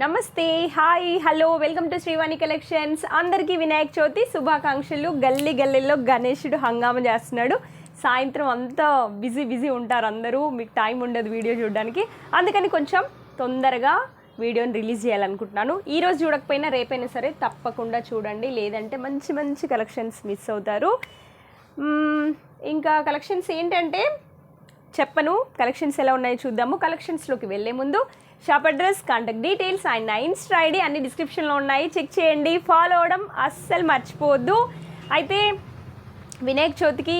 నమస్తే, hi, hello, welcome to Srivani collections. అందరికీ వినాయక చవితి శుభాకాంక్షలు. గల్లీలో గణేశుడు హంగామా చేస్తున్నాడు. సాయంత్రం అంతా బిజీ ఉంటారు అందరూ, మీకు టైం ఉండదు వీడియో చూడడానికి. అందుకని కొంచెం తొందరగా వీడియోని రిలీజ్ చేయాలనుకుంటున్నాను. ఈరోజు చూడకపోయినా రేపైనా సరే తప్పకుండా చూడండి, లేదంటే మంచి కలెక్షన్స్ మిస్ అవుతారు. ఇంకా కలెక్షన్స్ ఏంటంటే చెప్పను, కలెక్షన్స్ ఎలా ఉన్నాయో చూద్దాము. కలెక్షన్స్లోకి వెళ్ళే ముందు shop address, contact details and నా ఇన్స్టా ఐడి అన్ని డిస్క్రిప్షన్లో ఉన్నాయి, చెక్ చేయండి. ఫాలో అవ్వడం అస్సలు మర్చిపోవద్దు. అయితే వినాయక చవితికి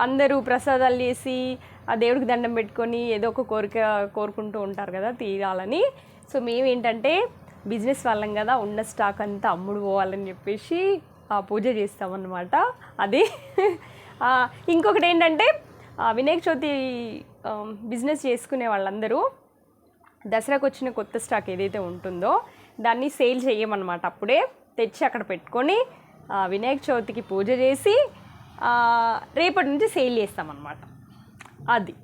అందరూ ప్రసాదాలు చేసి ఆ దేవుడికి దండం పెట్టుకొని ఏదో ఒక కోరిక కోరుకుంటూ ఉంటారు కదా తీరాలని. సో మేమేంటంటే బిజినెస్ వాళ్ళం కదా, ఉన్న స్టాక్ అంతా అమ్ముడు పోవాలని చెప్పేసి పూజ చేస్తామన్నమాట. అది ఇంకొకటి ఏంటంటే వినాయక చవితి బిజినెస్ చేసుకునే వాళ్ళందరూ దసరాకు వచ్చిన కొత్త స్టాక్ ఏదైతే ఉంటుందో దాన్ని సేల్ చేయమన్నమాట. అప్పుడే తెచ్చి అక్కడ పెట్టుకొని వినాయక చవితికి పూజ చేసి రేపటి నుంచి సేల్ చేస్తామన్నమాట. అది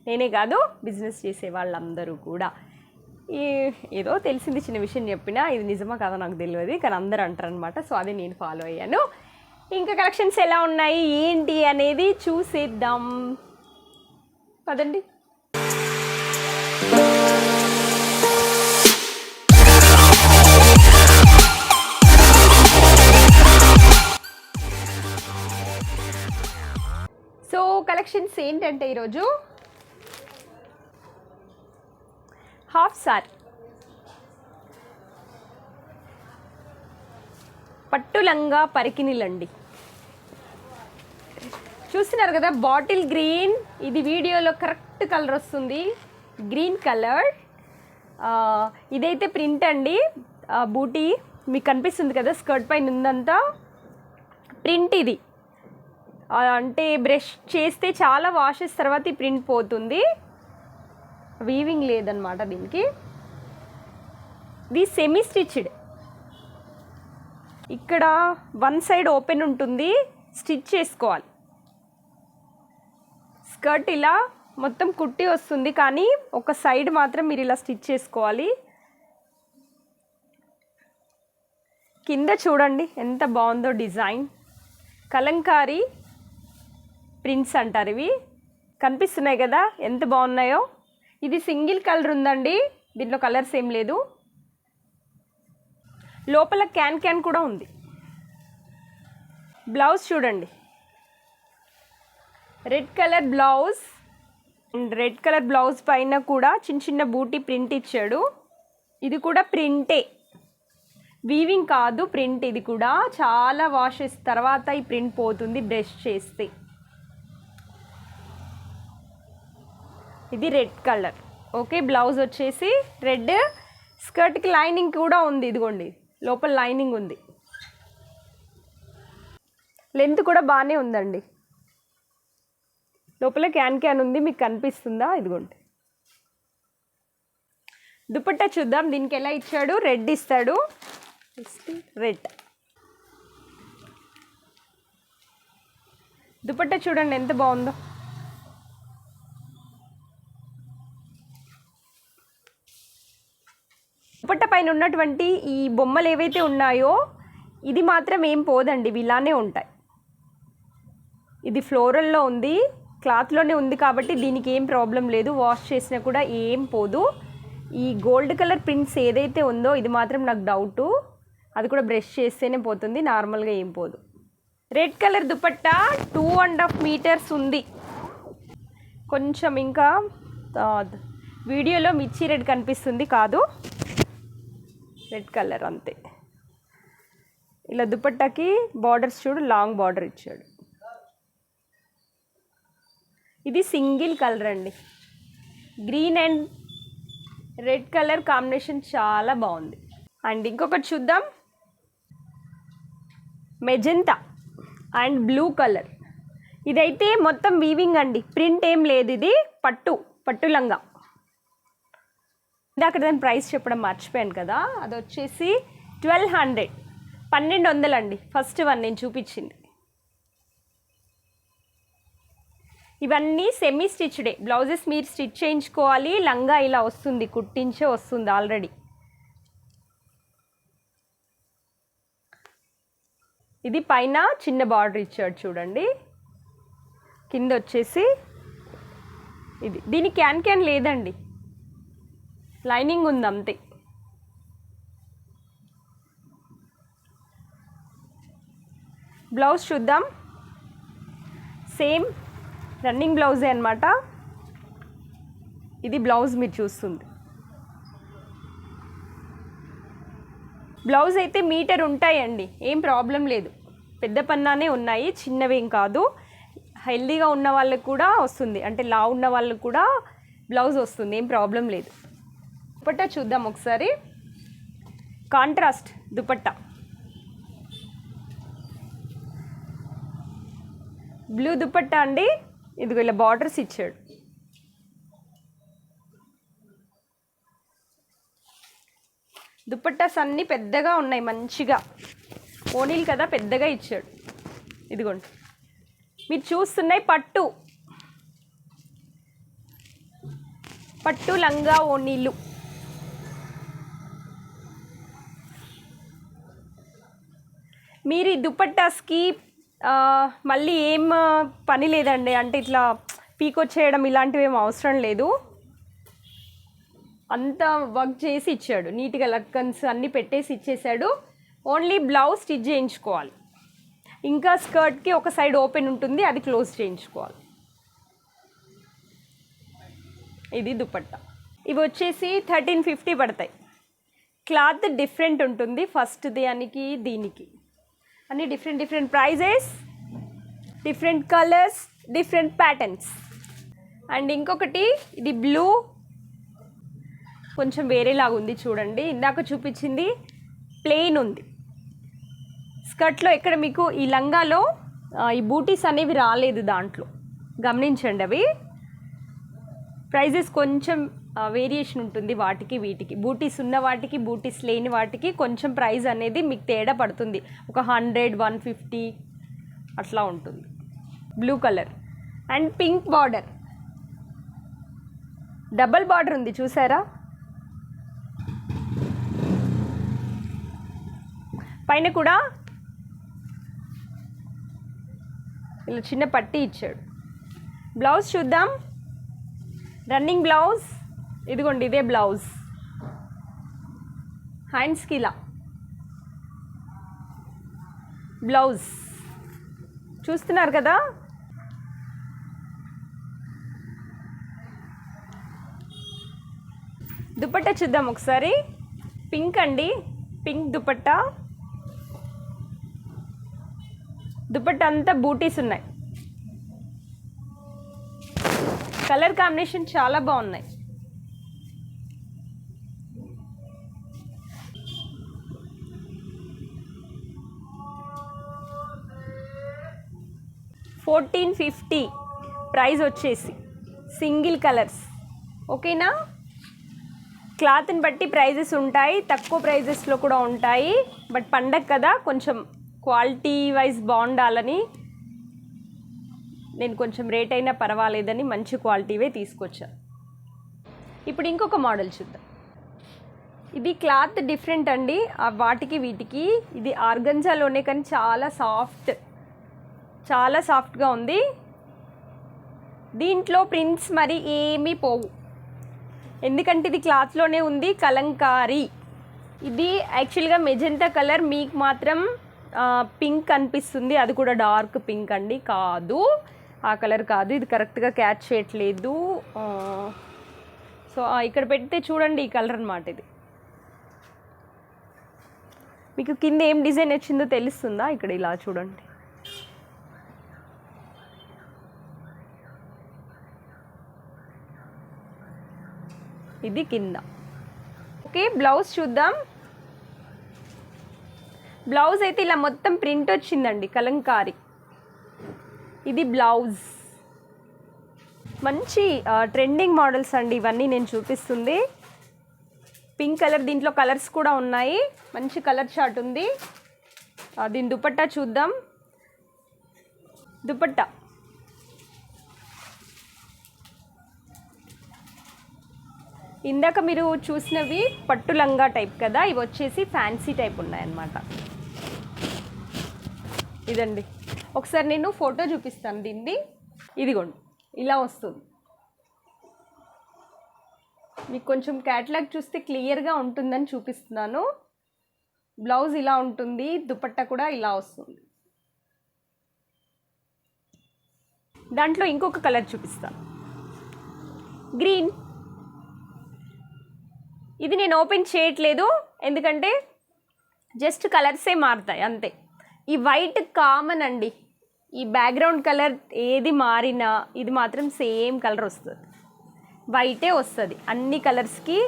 నేనే కాదు, బిజినెస్ చేసే వాళ్ళందరూ కూడా. ఏదో తెలిసింది చిన్న విషయం చెప్పినా, ఇది నిజమా కాదో నాకు తెలియదు, కానీ అందరూ అంటారనమాట. సో అది నేను ఫాలో అయ్యాను. ఇంకా కలెక్షన్స్ ఎలా ఉన్నాయి ఏంటి అనేది చూసేద్దాం పదండి. సో కలెక్షన్స్ ఏంటంటే ఈరోజు హాఫ్ సారీ, పట్టు లంగా పరికిణీలండి. చూస్తున్నారు కదా, బాటిల్ గ్రీన్. ఇది వీడియోలో కరెక్ట్ కలర్ వస్తుంది, గ్రీన్ కలర్. ఇదైతే ప్రింట్ అండి, బూటీ మీకు కనిపిస్తుంది కదా, స్కర్ట్ పైన ఉందంతా ప్రింట్. ఇది అంటే బ్రష్ చేస్తే చాలా వాషెస్ తర్వాత ఈ ప్రింట్ పోతుంది, వీవింగ్ లేదనమాట దీనికి. ఇది సెమీ స్టిచ్డ్, ఇక్కడ వన్ సైడ్ ఓపెన్ ఉంటుంది, స్టిచ్ చేసుకోవాలి. స్కర్ట్ ఇలా మొత్తం కుట్టి వస్తుంది, కానీ ఒక సైడ్ మాత్రం మీరు ఇలా స్టిచ్ చేసుకోవాలి. కింద చూడండి ఎంత బాగుందో డిజైన్, కలంకారీ ప్రింట్స్ అంటారు ఇవి. కనిపిస్తున్నాయి కదా ఎంత బాగున్నాయో. ఇది సింగిల్ కలర్ ఉందండి, దీంట్లో కలర్స్ ఏం లేదు. లోపల క్యాన్ కూడా ఉంది. బ్లౌజ్ చూడండి, red colour blouse. And red colour blouse పైన కూడా చిన్న బూటీ ప్రింట్ ఇచ్చాడు. ఇది కూడా ప్రింటే, వీవింగ్ కాదు, ప్రింట్. ఇది కూడా చాలా వాషెస్ తర్వాత ఈ ప్రింట్ పోతుంది బ్రష్ చేస్తే. ఇది రెడ్ కలర్. ఓకే, బ్లౌజ్ వచ్చేసి రెడ్. స్కర్ట్కి లైనింగ్ కూడా ఉంది, ఇదిగోండి లోపల లైనింగ్ ఉంది. లెంత్ కూడా బాగానే ఉందండి. లోపల క్యాన్ ఉంది, మీకు కనిపిస్తుందా? ఇదిగోండి. దుపట్టా చూద్దాం, దీనికి ఎలా ఇచ్చాడు. రెడ్ ఇస్తాడు, రెడ్ దుపట్టా చూడండి ఎంత బాగుందో. దుపట్టా పైన ఉన్నటువంటి ఈ బొమ్మలు ఏవైతే ఉన్నాయో ఇది మాత్రం ఏం పోదండి, ఇవి ఇలానే ఉంటాయి. ఇది ఫ్లోరల్లో ఉంది, క్లాత్లోనే ఉంది కాబట్టి దీనికి ఏం ప్రాబ్లం లేదు, వాష్ చేసినా కూడా ఏం పోదు. ఈ గోల్డ్ కలర్ ప్రింట్స్ ఏదైతే ఉందో ఇది మాత్రం నాకు డౌటు, అది కూడా బ్రష్ చేస్తేనే పోతుంది, నార్మల్గా ఏం పోదు. రెడ్ కలర్ దుపట్టా 2.5 మీటర్స్ ఉంది. కొంచెం ఇంకా వీడియోలో మిర్చి రెడ్ కనిపిస్తుంది, కాదు రెడ్ కలర్ అంతే. ఇలా దుపట్టాకి బార్డర్స్ చూడు, లాంగ్ బార్డర్ ఇచ్చాడు. ఇది సింగిల్ కలర్ అండి, green and red colour combination చాలా బాగుంది. అండ్ ఇంకొకటి చూద్దాం, మెజెంతా అండ్ బ్లూ కలర్. ఇదైతే మొత్తం వీవింగ్ అండి, ప్రింట్ ఏం లేదు. ఇది పట్టు లంగా. ఇందాక దాని ప్రైస్ చెప్పడం మర్చిపోయాను కదా, అది వచ్చేసి 1200 అండి. ఫస్ట్ వన్ నేను చూపించింది. ఇవన్నీ సెమీ స్టిచ్డే బ్లౌజెస్, మీరు స్టిచ్ చేయించుకోవాలి. లంగా ఇలా వస్తుంది, కుట్టించే వస్తుంది ఆల్రెడీ. ఇది పైన చిన్న బార్డర్ ఇచ్చాడు చూడండి, కింద వచ్చేసి ఇది. దీని క్యాన్ లేదండి, లైనింగ్ ఉంది అంతే. బ్లౌజ్ చూద్దాం. సేమ్ రన్నింగ్ బ్లౌజే అనమాట. ఇది బ్లౌజ్ మీరు చూస్తుంది. బ్లౌజ్ అయితే మీటర్ ఉంటాయండి, ఏం ప్రాబ్లం లేదు. పెద్ద పన్నానే ఉన్నాయి, చిన్నవేం కాదు. హెల్దీగా ఉన్న వాళ్ళకు కూడా వస్తుంది, అంటే లా ఉన్న వాళ్ళకు కూడా బ్లౌజ్ వస్తుంది, ఏం ప్రాబ్లం లేదు. దుపట్టా చూద్దాం ఒకసారి. కాంట్రాస్ట్ దుపట్టా, బ్లూ దుపట్టా అండి. ఇదిగో ఇలా బార్డర్స్ ఇచ్చాడు. దుపట్టాస్ అన్నీ పెద్దగా ఉన్నాయి, మంచిగా ఓనీలు కదా, పెద్దగా ఇచ్చాడు. ఇదిగోండి మీరు చూస్తున్నాయి పట్టు లంగా ఓనీలు. మీరు ఈ దుపట్టాస్కి మళ్ళీ ఏం పని లేదండి, అంటే ఇట్లా పీకొచ్చేయడం ఇలాంటివి ఏం అవసరం లేదు. అంతా వర్క్ చేసి ఇచ్చాడు, నీట్గా లక్కన్స్ అన్నీ పెట్టేసి ఇచ్చేసాడు. ఓన్లీ బ్లౌజ్ స్టిచ్ చేయించుకోవాలి. ఇంకా స్కర్ట్కి ఒక సైడ్ ఓపెన్ ఉంటుంది, అది క్లోజ్ చేయించుకోవాలి. ఇది దుపట్టా. ఇవి వచ్చేసి 1350 పడతాయి. క్లాత్ డిఫరెంట్ ఉంటుంది, ఫస్ట్ దానికి దీనికి అన్నీ different prices, different colours, different patterns. And ఇంకొకటి ఇది బ్లూ, కొంచెం వేరేలాగా ఉంది చూడండి. ఇందాక చూపించింది ప్లెయిన్ ఉంది. స్కర్ట్లో ఎక్కడ మీకు ఈ లంగాలో ఈ బూటీస్ అనేవి రాలేదు, దాంట్లో గమనించండి. అవి ప్రైజెస్ కొంచెం వేరియేషన్ ఉంటుంది వాటికి వీటికి. బూటీస్ ఉన్న వాటికి, బూటీస్ లేని వాటికి కొంచెం ప్రైస్ అనేది మీకు తేడా పడుతుంది. ఒక 100, 150 అట్లా ఉంటుంది. Blue colour and pink border, double border ఉంది చూసారా. పైన కూడా ఇలా చిన్న పట్టీ ఇచ్చాడు. బ్లౌజ్ చూద్దాం. రన్నింగ్ బ్లౌజ్, ఇదిగోండి ఇదే బ్లౌజ్. హ్యాండ్స్కి ఇలా బ్లౌజ్ చూస్తున్నారు కదా. దుపట్టా చూద్దాం ఒకసారి. పింక్ అండి, పింక్ దుపట్టా. దుపట్టా అంతా బూటీస్ ఉన్నాయి. కలర్ కాంబినేషన్ చాలా బాగున్నాయి. $1450 ప్రైస్ వచ్చేసి, సింగిల్ కలర్స్. ఓకేనా. క్లాత్ని బట్టి ప్రైజెస్ ఉంటాయి, తక్కువ ప్రైజెస్లో కూడా ఉంటాయి. బట్ పండగ కదా, కొంచెం క్వాలిటీ వైజ్ బాగుండాలని నేను కొంచెం రేట్ అయినా పర్వాలేదని మంచి క్వాలిటీవే తీసుకొచ్చాను. ఇప్పుడు ఇంకొక మోడల్ చూద్దాం. ఇది క్లాత్ డిఫరెంట్ అండి వాటికి వీటికి. ఇది ఆర్గంజాలోనే కానీ చాలా సాఫ్ట్గా ఉంది. దీంట్లో ప్రింట్స్ మరి ఏమీ పోవు, ఎందుకంటే ఇది క్లాత్లోనే ఉంది. కలంకారీ. ఇది యాక్చువల్గా మెజెంటా కలర్, మీకు మాత్రం పింక్ అనిపిస్తుంది. అది కూడా డార్క్ పింక్ అండి, కాదు ఆ కలర్ కాదు. ఇది కరెక్ట్గా క్యాచ్ చేయట్లేదు. సో ఇక్కడ పెడితే చూడండి, ఈ కలర్ అన్నమాట. ఇది మీకు కింద ఏం డిజైన్ వచ్చిందో తెలుస్తుందా? ఇక్కడ ఇలా చూడండి. ఇది కింద. ఓకే, బ్లౌజ్ చూద్దాం. బ్లౌజ్ అయితే ఇలా మొత్తం ప్రింట్ వచ్చిందండి, కలంకారీ. ఇది బ్లౌజ్. మంచి ట్రెండింగ్ మోడల్స్ అండి ఇవన్నీ నేను చూపిస్తుంది. పింక్ కలర్, దీంట్లో కలర్స్ కూడా ఉన్నాయి. మంచి కలర్ చార్ట్ ఉంది. దీని దుపట్టా చూద్దాం. దుపట్టా ఇందాక మీరు చూసినవి పట్టు లంగా టైప్ కదా, ఇవి వచ్చేసి ఫ్యాన్సీ టైప్ ఉన్నాయన్నమాట. ఇదండి, ఒకసారి నేను ఫోటో చూపిస్తాను దీన్ని. ఇదిగోండి ఇలా వస్తుంది. మీకు కొంచెం క్యాటలాగ్ చూస్తే క్లియర్గా ఉంటుందని చూపిస్తున్నాను. బ్లౌజ్ ఇలా ఉంటుంది, దుపట్టా కూడా ఇలా వస్తుంది. దాంట్లో ఇంకొక కలర్ చూపిస్తాను, గ్రీన్. ఇది నేను ఓపెన్ చేయట్లేదు ఎందుకంటే జస్ట్ కలర్సే మారుతాయి అంతే. ఈ వైట్ కామన్ అండి, ఈ బ్యాక్గ్రౌండ్ కలర్ ఏది మారినా ఇది మాత్రం సేమ్ కలర్ వస్తుంది, వైటే వస్తుంది అన్ని కలర్స్కి.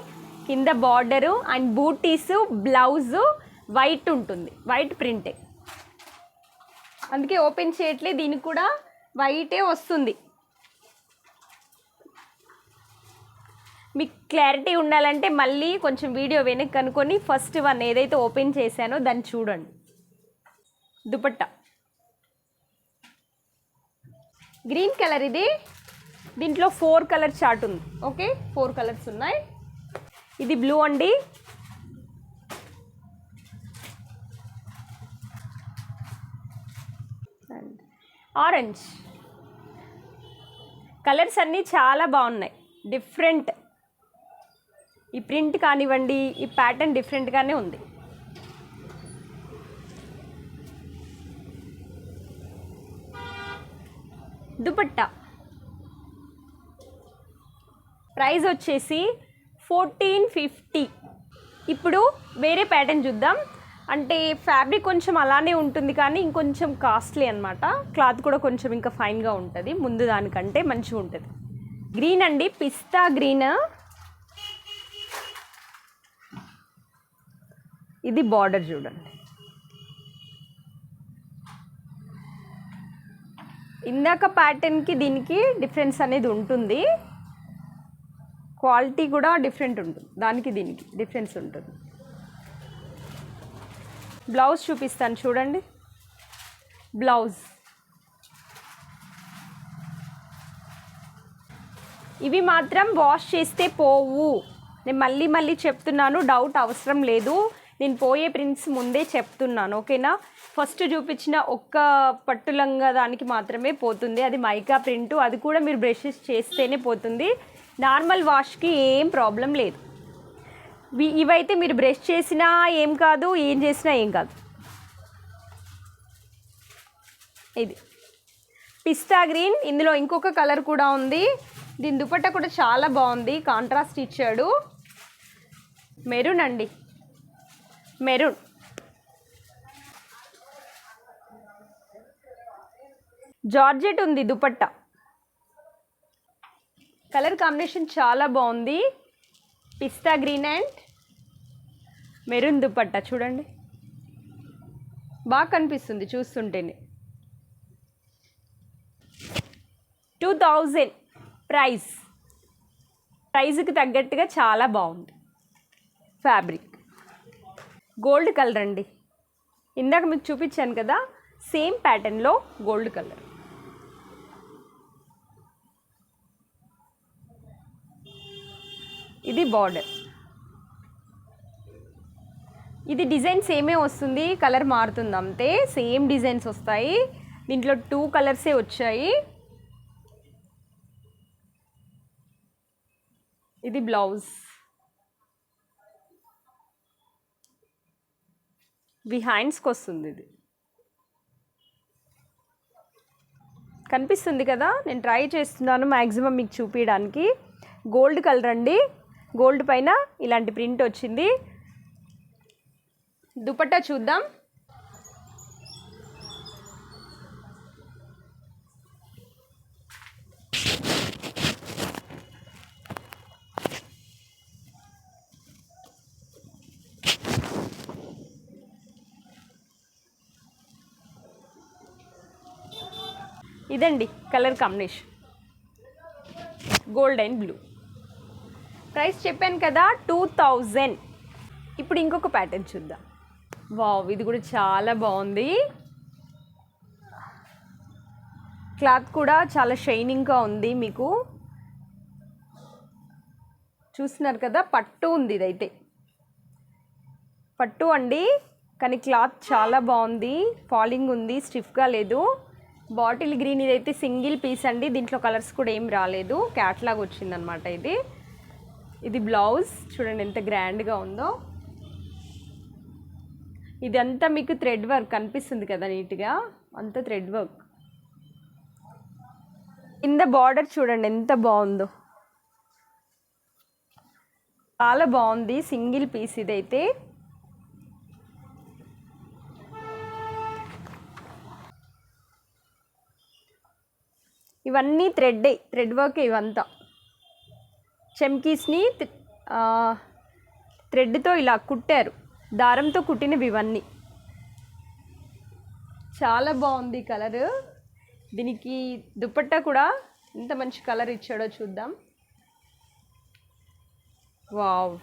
కింద బార్డరు అండ్ బూటీసు, బ్లౌజు వైట్ ఉంటుంది, వైట్ ప్రింటే, అందుకే ఓపెన్ చేయట్లే. దీనికి కూడా వైటే వస్తుంది. మీకు క్లారిటీ ఉండాలంటే మళ్ళీ కొంచెం వీడియో వెనక్కి కనుక్కొని ఫస్ట్ వన్ ఏదైతే ఓపెన్ చేశానో దాన్ని చూడండి. దుపట్టా గ్రీన్ కలర్, ఇది దీంట్లో 4 కలర్ చార్ట్ ఉంది. ఓకే, 4 కలర్స్ ఉన్నాయి. ఇది బ్లూ అండి, ఆరెంజ్. కలర్స్ అన్నీ చాలా బాగున్నాయి, డిఫరెంట్. ఈ ప్రింట్ కానివ్వండి, ఈ ప్యాటర్న్ డిఫరెంట్గానే ఉంది. దుపట్టా ప్రైస్ వచ్చేసి 1450. ఇప్పుడు వేరే ప్యాటర్న్ చూద్దాం. అంటే ఫ్యాబ్రిక్ కొంచెం అలానే ఉంటుంది కానీ ఇంకొంచెం కాస్ట్లీ అనమాట. క్లాత్ కూడా కొంచెం ఇంకా ఫైన్గా ఉంటుంది, ముందు దానికంటే మంచిగా ఉంటుంది. గ్రీన్ అండి, పిస్తా గ్రీన్. ఇది బార్డర్ చూడండి, ఇందాక ప్యాటర్న్కి దీనికి డిఫరెన్స్ అనేది ఉంటుంది, క్వాలిటీ కూడా డిఫరెంట్ ఉంటుంది, దానికి దీనికి డిఫరెన్స్ ఉంటుంది. బ్లౌజ్ చూపిస్తాను చూడండి. బ్లౌజ్ ఇవి మాత్రం వాష్ చేస్తే పోవు, నేను మళ్ళీ మళ్ళీ చెప్తున్నాను, డౌట్ అవసరం లేదు. నేను పోయే ప్రింట్స్ ముందే చెప్తున్నాను, ఓకేనా. ఫస్ట్ చూపించిన ఒక్క పట్టులంగా దానికి మాత్రమే పోతుంది, అది మైకా ప్రింటు, అది కూడా మీరు బ్రషెస్ చేస్తేనే పోతుంది. నార్మల్ వాష్కి ఏం ప్రాబ్లం లేదు. ఇవైతే మీరు బ్రష్ చేసినా ఏం కాదు, ఏం చేసినా ఏం కాదు. ఇది పిస్తా గ్రీన్, ఇందులో ఇంకొక కలర్ కూడా ఉంది. దీని దుపట్టా కూడా చాలా బాగుంది, కాంట్రాస్ట్ ఇచ్చాడు. మెరూన్ అండి, మెరూన్. జార్జెట్ ఉంది దుపట్టా, కలర్ కాంబినేషన్ చాలా బాగుంది. పిస్తా గ్రీన్ అండ్ మెరూన్ దుపట్టా చూడండి, బాగా కనిపిస్తుంది చూస్తుంటేనే. 2000 ప్రైస్కి తగ్గట్టుగా చాలా బాగుంది ఫ్యాబ్రిక్. గోల్డ్ కలర్ అండి, ఇందాక మీకు చూపించాను కదా సేమ్ ప్యాటర్న్లో గోల్డ్ కలర్. ఇది బార్డర్, ఇది డిజైన్ సేమే వస్తుంది, కలర్ మారుతుంది అంతే, సేమ్ డిజైన్స్ వస్తాయి. దీంట్లో 2 కలర్సే వచ్చాయి. ఇది బ్లౌజ్, బిహైండ్స్కి వస్తుంది. ఇది కనిపిస్తుంది కదా, నేను ట్రై చేస్తున్నాను మ్యాక్సిమం మీకు చూపించడానికి. గోల్డ్ కలర్ అండి, గోల్డ్ పైన ఇలాంటి ప్రింట్ వచ్చింది. దుపట్టా చూద్దాం. ఇదండి colour combination, gold and blue. Price చెప్పాను కదా 2000. ఇప్పుడు ఇంకొక ప్యాటర్న్ చూద్దాం. వావ్, ఇది కూడా చాలా బాగుంది. క్లాత్ కూడా చాలా షైనింగ్గా ఉంది. మీకు చూస్తున్నారు కదా, పట్టు ఉంది. ఇదైతే పట్టు అండి, కానీ క్లాత్ చాలా బాగుంది, ఫాలింగ్ ఉంది, స్టిఫ్గా లేదు. బాటిల్ గ్రీన్ ఇదైతే సింగిల్ పీస్ అండి, దీంట్లో కలర్స్ కూడా ఏం రాలేదు, క్యాట్లాగ్ వచ్చిందనమాట. ఇది బ్లౌజ్ చూడండి ఎంత గ్రాండ్గా ఉందో. ఇదంతా మీకు థ్రెడ్ వర్క్ కనిపిస్తుంది కదా, నీట్గా అంతా థ్రెడ్ వర్క్. కింద బార్డర్ చూడండి ఎంత బాగుందో, చాలా బాగుంది. సింగిల్ పీస్ ఇదైతే. ఇవన్నీ థ్రెడ్ వర్క్. ఇవంతా చెమ్కీస్ని థ్రెడ్తో ఇలా కుట్టారు, దారంతో కుట్టినవి ఇవన్నీ. చాలా బాగుంది కలర్. దీనికి దుపట్టా కూడా ఎంత మంచి కలర్ ఇచ్చాడో చూద్దాం. వావ్,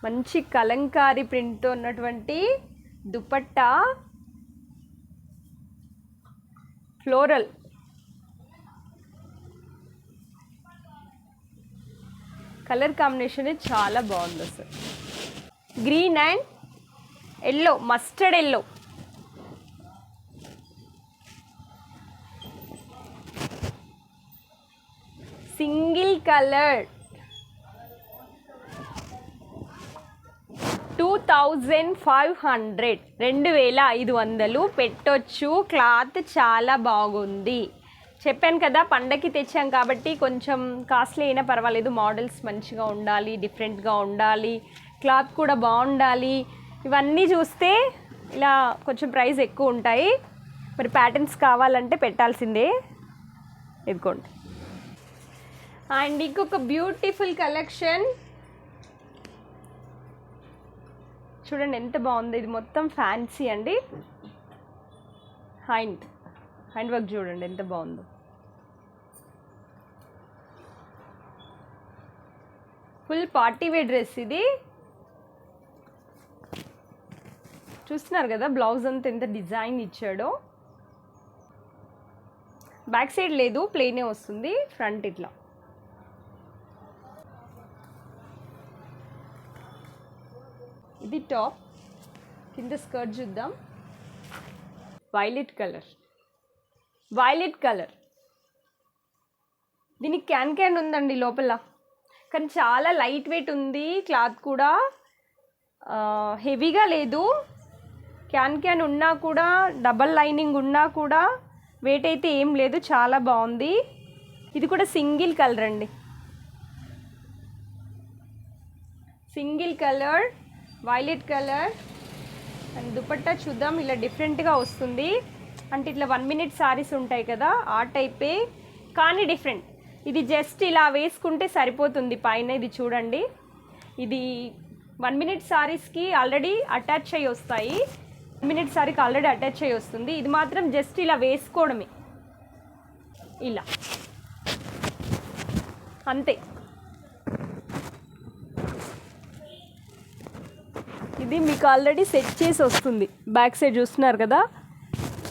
మంచి కలంకారీ ప్రింట్తో ఉన్నటువంటి దుపట్టా, ఫ్లోరల్. కలర్ కాంబినేషన్ చాలా బాగుంది అసలు. Green and yellow, mustard yellow. Single colour 2500, 2500 పెట్టొచ్చు. క్లాత్ చాలా బాగుంది. చెప్పాను కదా పండగకి తెచ్చాం కాబట్టి కొంచెం కాస్ట్లీ అయినా పర్వాలేదు, మోడల్స్ మంచిగా ఉండాలి, డిఫరెంట్గా ఉండాలి, క్లాత్ కూడా బాగుండాలి. ఇవన్నీ చూస్తే ఇలా కొంచెం ప్రైస్ ఎక్కువ ఉంటాయి. మరి ప్యాటర్న్స్ కావాలంటే పెట్టాల్సిందే. ఇదిగోండి. అండ్ ఇంకొక బ్యూటిఫుల్ కలెక్షన్ చూడండి ఎంత బాగుంది. ఇది మొత్తం ఫ్యాన్సీ అండి. హ్యాండ్ వర్క్ చూడండి ఎంత బాగుందో. ఫుల్ పార్టీ వేర్ డ్రెస్ ఇది. చూస్తున్నారు కదా బ్లౌజ్ అంతా ఎంత డిజైన్ ఇచ్చాడో. బ్యాక్ సైడ్ లేదు, ప్లెయినే వస్తుంది, ఫ్రంట్ ఇట్లా. ఇది టాప్, కింద స్కర్ట్ చూద్దాం. Violet colour. దీనికి క్యాన్ ఉందండి లోపల, కానీ చాలా లైట్ వెయిట్ ఉంది. క్లాత్ కూడా హెవీగా లేదు. క్యాన్ ఉన్నా కూడా, డబల్ లైనింగ్ ఉన్నా కూడా వెయిట్ అయితే ఏం లేదు, చాలా బాగుంది. ఇది కూడా సింగిల్ కలర్ అండి, single colour violet colour. And dupatta చూద్దాం, ఇలా డిఫరెంట్గా వస్తుంది. అంటే ఇట్లా 1 minute సారీస్ ఉంటాయి కదా ఆ టైపే, కానీ డిఫరెంట్. ఇది జస్ట్ ఇలా వేసుకుంటే సరిపోతుంది పైన. ఇది చూడండి, ఇది 1 minute సారీస్కి ఆల్రెడీ అటాచ్ అయ్యి వస్తాయి. 1 minute సారీకి ఆల్రెడీ అటాచ్ అయ్యి వస్తుంది. ఇది మాత్రం జస్ట్ ఇలా వేసుకోవడమే, ఇలా అంతే. ఇది మీకు ఆల్రెడీ సెట్ చేసి వస్తుంది. బ్యాక్ సైడ్ చూస్తున్నారు కదా,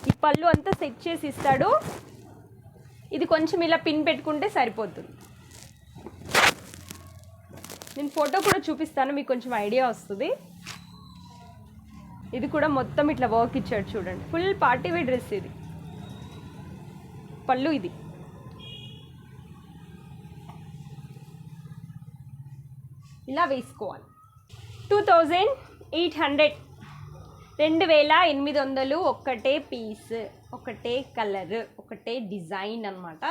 ఈ పళ్ళు అంతా సెట్ చేసి ఇస్తాడు. ఇది కొంచెం ఇలా పిన్ పెట్టుకుంటే సరిపోతుంది. నేను ఫోటో కూడా చూపిస్తాను, మీకు కొంచెం ఐడియా వస్తుంది. ఇది కూడా మొత్తం ఇట్లా వర్క్ ఇచ్చాడు చూడండి. ఫుల్ పార్టీ వేర్ డ్రెస్ ఇది. పళ్ళు ఇది. ఇలా వేసుకోవాలి. 2800, 2800. ఒక్కటే పీస్, ఒకటే కలర్, ఒకటే డిజైన్ అనమాట.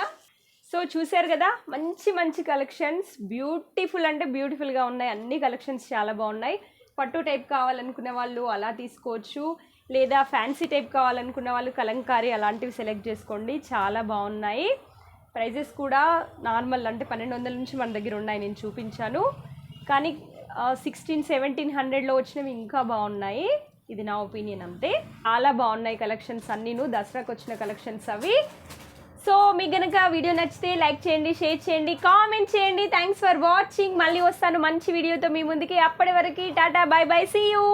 సో చూసారు కదా, మంచి మంచి కలెక్షన్స్, బ్యూటిఫుల్ అంటే బ్యూటిఫుల్గా ఉన్నాయి. అన్ని కలెక్షన్స్ చాలా బాగున్నాయి. పట్టు టైప్ కావాలనుకునే వాళ్ళు అలా తీసుకోవచ్చు, లేదా ఫ్యాన్సీ టైప్ కావాలనుకునే వాళ్ళు కలంకారీ అలాంటివి సెలెక్ట్ చేసుకోండి, చాలా బాగున్నాయి. ప్రైజెస్ కూడా నార్మల్, అంటే 1200 నుంచి మన దగ్గర ఉన్నాయి, నేను చూపించాను. కానీ 1600-1700లో వచ్చినవి ఇంకా బాగున్నాయి. ఇది నా ఒపీనియన్ అంతే. చాలా బాగున్నాయి కలెక్షన్స్ అన్నీను, దసరాకు వచ్చిన కలెక్షన్స్ అవి. సో మీకు కనుక వీడియో నచ్చితే లైక్ చేయండి, షేర్ చేయండి, కామెంట్ చేయండి. Thanks for watching. మళ్ళీ వస్తాను మంచి వీడియోతో మీ ముందుకి. అప్పటి వరకు tata, bye bye, see you.